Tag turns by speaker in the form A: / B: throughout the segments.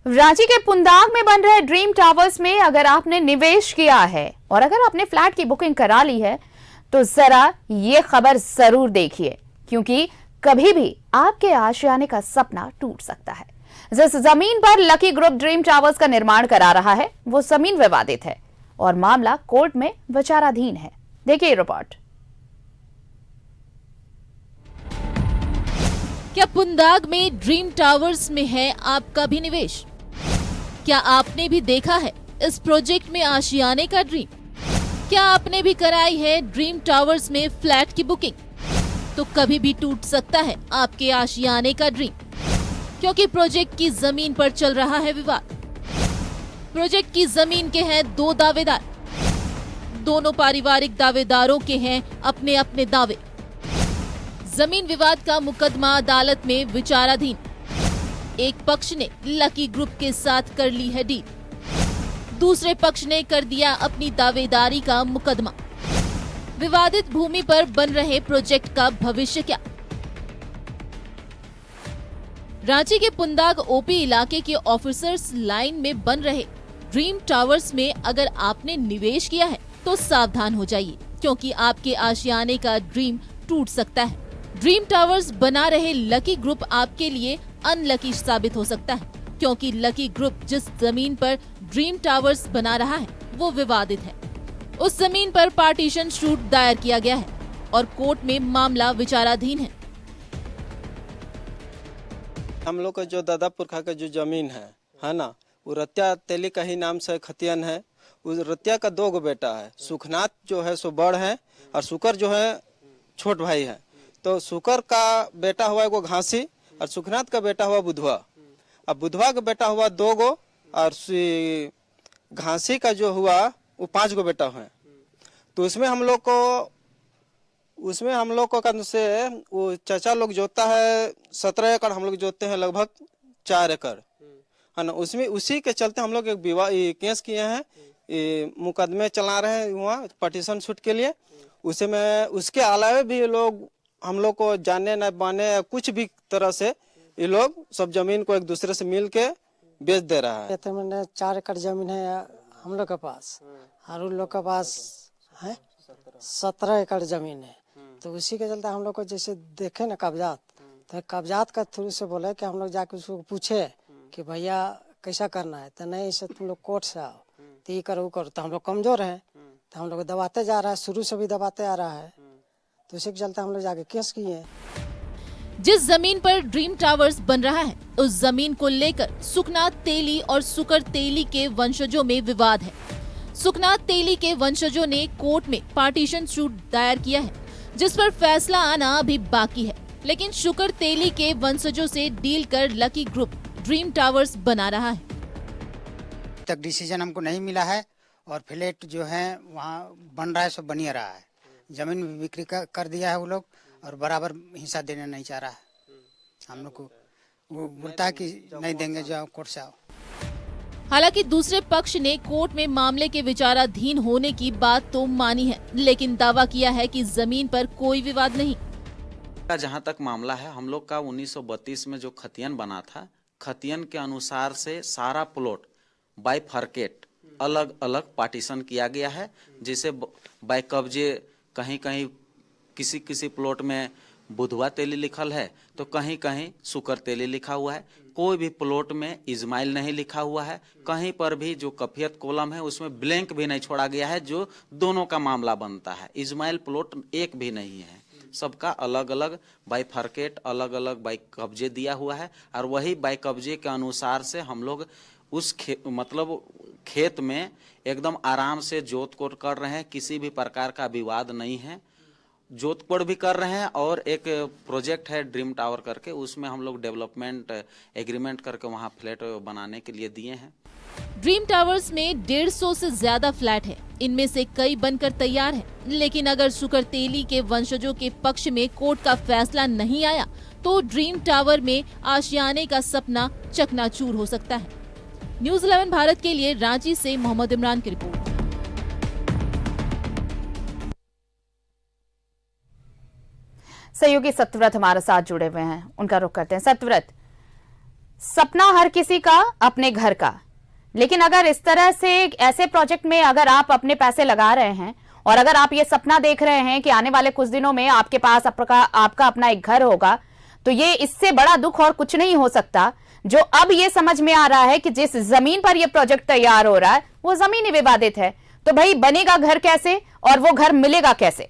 A: रांची के पुंदाग में बन रहे ड्रीम टावर्स में अगर आपने निवेश किया है और अगर आपने फ्लैट की बुकिंग करा ली है तो जरा ये खबर जरूर देखिए, क्योंकि कभी भी आपके आशियाने का सपना टूट सकता है। जिस जमीन पर लकी ग्रुप ड्रीम टावर्स का निर्माण करा रहा है वो जमीन विवादित है और मामला कोर्ट में विचाराधीन है। देखिए रिपोर्ट।
B: क्या पुंदाग में ड्रीम टावर्स में है आपका भी निवेश? क्या आपने भी देखा है इस प्रोजेक्ट में आशियाने का ड्रीम? क्या आपने भी कराई है ड्रीम टावर्स में फ्लैट की बुकिंग? तो कभी भी टूट सकता है आपके आशियाने का ड्रीम, क्योंकि प्रोजेक्ट की जमीन पर चल रहा है विवाद। प्रोजेक्ट की जमीन के हैं दो दावेदार, दोनों पारिवारिक दावेदारों के हैं अपने अपने दावे। जमीन विवाद का मुकदमा अदालत में विचाराधीन। एक पक्ष ने लकी ग्रुप के साथ कर ली है डील, दूसरे पक्ष ने कर दिया अपनी दावेदारी का मुकदमा। विवादित भूमि पर बन रहे प्रोजेक्ट का भविष्य क्या? रांची के पुंदाग ओपी इलाके के ऑफिसर्स लाइन में बन रहे ड्रीम टावर्स में अगर आपने निवेश किया है तो सावधान हो जाइए, क्योंकि आपके आशियाने का ड्रीम टूट सकता है। ड्रीम टावर्स बना रहे लकी ग्रुप आपके लिए अनलकी साबित हो सकता है, क्योंकि लकी ग्रुप जिस जमीन पर ड्रीम टावर्स बना रहा है वो विवादित है। उस जमीन पर पार्टीशन सूट दायर किया गया है और कोर्ट में मामला विचाराधीन है।
C: हम लोग का जो दादा पुरखा का जो जमीन है ना, वो रत्या तेली का ही नाम से खतियन है। उस रत्या का दो गो बेटा है, सुखनाथ जो है सो बड़ है और सुकर जो है छोट भाई है। तो सुकर का बेटा हुआ एगो घासी और सुखनाथ का बेटा हुआ बुधवा। अब बुधवा का बेटा हुआ दो गो और घासी का जो हुआ वो 5 गो बेटा है। तो उसमें हम लोग को कम से वो चाचा लोग जोतता है 17 एकड़, हम लोग जोतते हैं लगभग 4 एकड़ है ना। उसमें उसी के चलते हम लोग एक केस किए हैं, मुकदमे चला रहे हैं वहाँ पार्टीशन सूट के लिए। उसे में उसके अलावा भी लोग हम लोग को जाने न माने कुछ भी तरह से ये लोग सब जमीन को एक दूसरे से मिल के बेच दे रहा है।
D: तो मैंने 4 एकड़ जमीन है हम लोग के पास और उन लोग के पास है 17 एकड़ जमीन है। तो उसी के चलते हम लोग को जैसे देखे ना कागजात, तो कागजात का थ्रू से बोले कि हम लोग जाके उसको पूछे कि भैया कैसा करना है। तो नहीं, इसे तुम लोग कोर्ट से आओ, तो ये करो वो करो। तो हम लोग कमजोर हैं, तो हम लोग दबाते जा रहा है, शुरू से भी दबाते आ रहा है। तो उसी के चलते हम लोग जाके केस किए।
B: जिस जमीन पर ड्रीम टावर्स बन रहा है उस जमीन को लेकर सुखनाथ तेली और सुकर तेली के वंशजों में विवाद है। सुखनाथ तेली के वंशजों ने कोर्ट में पार्टीशन सूट दायर किया है, जिस पर फैसला आना अभी बाकी है। लेकिन शुकर तेली के वंशजों से डील कर लकी ग्रुप ड्रीम टावर्स बना रहा है।
E: तक डिसीजन हमको नहीं मिला है और फ्लैट जो है वहाँ बन रहा है, सब बनिए रहा है। जमीन भी बिक्री कर दिया है वो लोग और बराबर हिस्सा देना नहीं चाह रहा है। हम लोग को वो बोलता है कि नहीं देंगे, जाओ कोर्ट से आओ।
B: हालांकि दूसरे पक्ष ने कोर्ट में मामले के विचाराधीन होने की बात तो मानी है, लेकिन दावा किया है कि जमीन पर कोई विवाद नहीं।
F: जहां तक मामला है, हम लोग का 1932 में जो खतियन बना था, खतियन के अनुसार से सारा प्लॉट बाय फर्केट अलग अलग पार्टीशन किया गया है, जिसे बाय कब्जे कहीं कहीं किसी प्लॉट में बुधवा तेली लिखल है तो कहीं कहीं सुकर तेली लिखा हुआ है। कोई भी प्लॉट में इस्माइल नहीं लिखा हुआ है। कहीं पर भी जो कफियत कॉलम है उसमें ब्लैंक भी नहीं छोड़ा गया है, जो दोनों का मामला बनता है। इस्माइल प्लॉट एक भी नहीं है, सबका अलग अलग बाय फर्केट अलग अलग बाय कब्जे दिया हुआ है। और वही बाय कब्जे के अनुसार से हम लोग उस खेत में एकदम आराम से जोत कोड़ कर रहे हैं। किसी भी प्रकार का विवाद नहीं है, जोत कोड़ भी कर रहे हैं। और एक प्रोजेक्ट है ड्रीम टावर करके, उसमें हम लोग डेवलपमेंट एग्रीमेंट करके वहां फ्लैट बनाने के लिए दिए हैं।
B: ड्रीम टावर्स में 150 से ज्यादा फ्लैट है, इनमें से कई बनकर तैयार हैं। लेकिन अगर सुकर तेली के वंशजों के पक्ष में कोर्ट का फैसला नहीं आया तो ड्रीम टावर में आशियाने का सपना चकनाचूर हो सकता है। न्यूज़ 11 भारत के लिए रांची से मोहम्मद इमरान की रिपोर्ट।
A: सहयोगी सत्यव्रत हमारे साथ जुड़े हुए हैं, उनका रुख करते हैं। सत्यव्रत, सपना हर किसी का अपने घर का, लेकिन अगर इस तरह से ऐसे प्रोजेक्ट में अगर आप अपने पैसे लगा रहे हैं और अगर आप ये सपना देख रहे हैं कि आने वाले कुछ दिनों में आपके पास आपका अपना एक घर होगा, तो ये इससे बड़ा दुख और कुछ नहीं हो सकता। जो अब ये समझ में आ रहा है कि जिस जमीन पर ये प्रोजेक्ट तैयार हो रहा है वो जमीन ही विवादित है, तो भाई बनेगा घर कैसे और वो घर मिलेगा कैसे?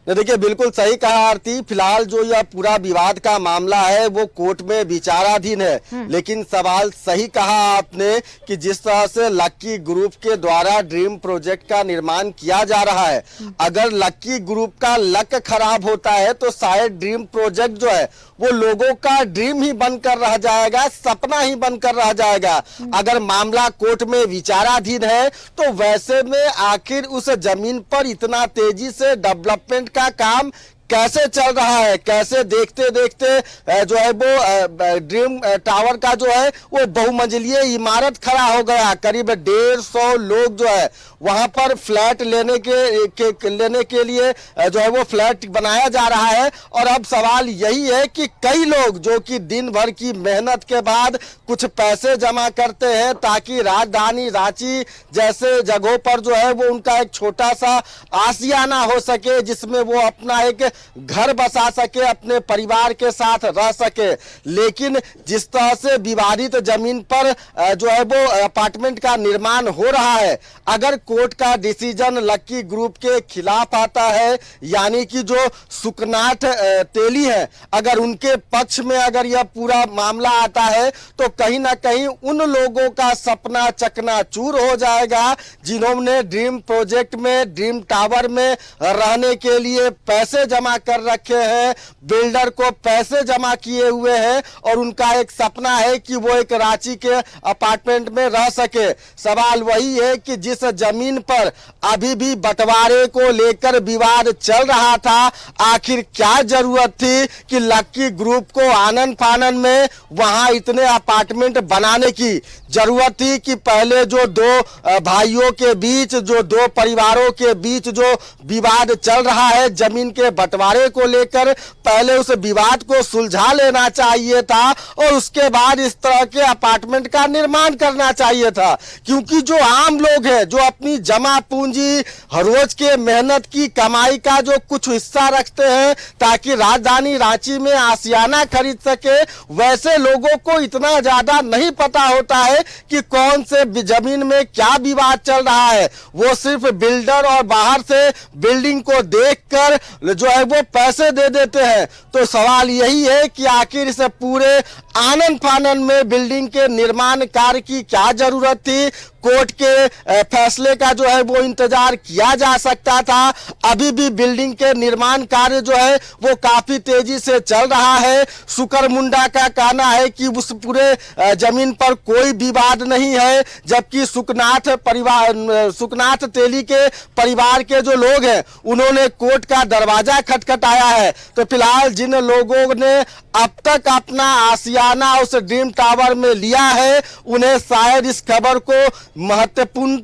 G: देखिए, बिल्कुल सही कहा आरती। फिलहाल जो यह पूरा विवाद का मामला है वो कोर्ट में विचाराधीन है, लेकिन सवाल सही कहा आपने कि जिस तरह से लक्की ग्रुप के द्वारा ड्रीम प्रोजेक्ट का निर्माण किया जा रहा है, अगर लक्की ग्रुप का लक खराब होता है तो शायद ड्रीम प्रोजेक्ट जो है वो लोगों का ड्रीम ही बनकर रह जाएगा, सपना ही बनकर रह जाएगा। अगर मामला कोर्ट में विचाराधीन है तो वैसे में आखिर उस जमीन पर इतना तेजी से डेवलपमेंट का काम कैसे चल रहा है, कैसे देखते देखते जो है वो ड्रीम टावर का जो है वो बहुमंजिलीय इमारत खड़ा हो गया। करीब 150 लोग जो है वहां पर फ्लैट लेने के लिए जो है वो फ्लैट बनाया जा रहा है। और अब सवाल यही है कि कई लोग जो कि दिन भर की मेहनत के बाद कुछ पैसे जमा करते हैं ताकि राजधानी रांची जैसे जगहों पर जो है वो उनका एक छोटा सा आशियाना हो सके, जिसमें वो अपना एक घर बसा सके, अपने परिवार के साथ रह सके। लेकिन जिस तरह से विवादित जमीन पर जो है वो अपार्टमेंट का निर्माण हो रहा है, अगर कोर्ट का डिसीजन लक्की ग्रुप के खिलाफ आता है, यानी कि जो सुकनाथ तेली है, अगर उनके पक्ष में अगर यह पूरा मामला आता है तो कहीं ना कहीं उन लोगों का सपना चकनाचूर हो जाएगा जिन्होंने ड्रीम प्रोजेक्ट में, ड्रीम टावर में रहने के लिए पैसे जमा कर रखे हैं, बिल्डर को पैसे जमा किए हुए हैं और उनका एक सपना है कि वो एक रांची के अपार्टमेंट में रह सके। सवाल वही है कि जिस जमीन पर अभी भी बंटवारे को लेकर विवाद चल रहा था, आखिर क्या जरूरत थी कि लक्की ग्रुप को आनन फानन में वहां इतने अपार्टमेंट बनाने की जरूरत थी कि पहले जो दो भाइयों के बीच, जो दो परिवारों के बीच जो विवाद चल रहा है जमीन के बंटवारे को लेकर, पहले उस विवाद को सुलझा लेना चाहिए था और उसके बाद इस तरह के अपार्टमेंट का निर्माण करना चाहिए था। क्योंकि जो आम लोग हैं, जो अपनी जमा पूंजी, रोज के मेहनत की कमाई का जो कुछ हिस्सा रखते हैं ताकि राजधानी रांची में आशियाना खरीद सके, वैसे लोगों को इतना ज्यादा नहीं पता होता है कि कौन से जमीन में क्या विवाद चल रहा है। वो सिर्फ बिल्डर और बाहर से बिल्डिंग को देखकर जो है वो पैसे दे देते हैं। तो सवाल यही है कि आखिर इस पूरे आनन फानन में बिल्डिंग के निर्माण कार्य की क्या जरूरत थी। कोर्ट के फैसले का जो है वो इंतजार किया जा सकता था। अभी भी बिल्डिंग के निर्माण कार्य जो है वो काफी तेजी से चल रहा है। शुकर मुंडा का कहना है कि उस पूरे जमीन पर कोई विवाद नहीं है, जबकि सुकनाथ तेली के परिवार के जो लोग हैं उन्होंने कोर्ट का दरवाजा खटखटाया है। तो फिलहाल जिन लोगों ने अब तक अपना आशियाना उस ड्रीम टावर में लिया है, उन्हें शायद इस खबर को महत्वपूर्ण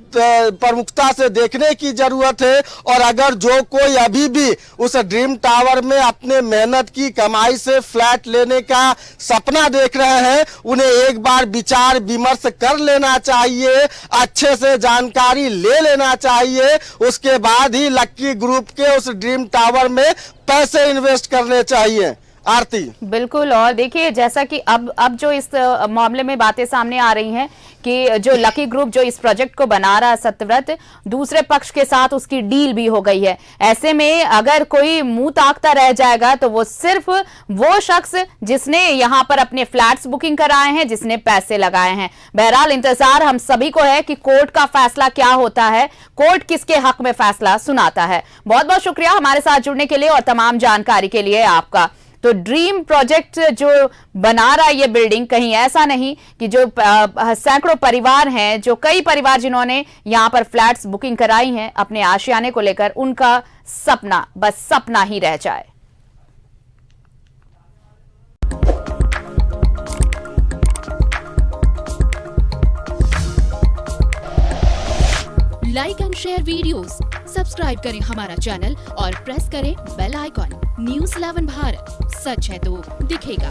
G: प्रमुखता से देखने की जरूरत है। और अगर जो कोई अभी भी उस ड्रीम टावर में अपने मेहनत की कमाई से फ्लैट लेने का सपना देख रहे हैं, उन्हें एक बार विचार विमर्श कर लेना चाहिए, अच्छे से जानकारी ले लेना चाहिए, उसके बाद ही लक्की ग्रुप के उस ड्रीम टावर में पैसे इन्वेस्ट करने चाहिए। आरती,
A: बिल्कुल। और देखिए, जैसा कि अब जो इस मामले में बातें सामने आ रही हैं कि जो लकी ग्रुप जो इस प्रोजेक्ट को बना रहा है सत्यव्रत, दूसरे पक्ष के साथ उसकी डील भी हो गई है। ऐसे में अगर कोई मुंह ताकता रह जाएगा तो वो सिर्फ वो शख्स जिसने यहां पर अपने फ्लैट्स बुकिंग कराए हैं, जिसने पैसे लगाए हैं। बहरहाल इंतजार हम सभी को है कि कोर्ट का फैसला क्या होता है, कोर्ट किसके हक में फैसला सुनाता है। बहुत बहुत शुक्रिया हमारे साथ जुड़ने के लिए और तमाम जानकारी के लिए आपका। तो ड्रीम प्रोजेक्ट जो बना रहा है ये बिल्डिंग, कहीं ऐसा नहीं कि जो सैकड़ों परिवार हैं, जो कई परिवार जिन्होंने यहां पर फ्लैट्स बुकिंग कराई हैं अपने आशियाने को लेकर, उनका सपना बस सपना ही रह जाए।
H: Like and share videos, subscribe करें हमारा चैनल और प्रेस करें बेल आइकॉन। न्यूज़ 11 भारत, सच है तो दिखेगा।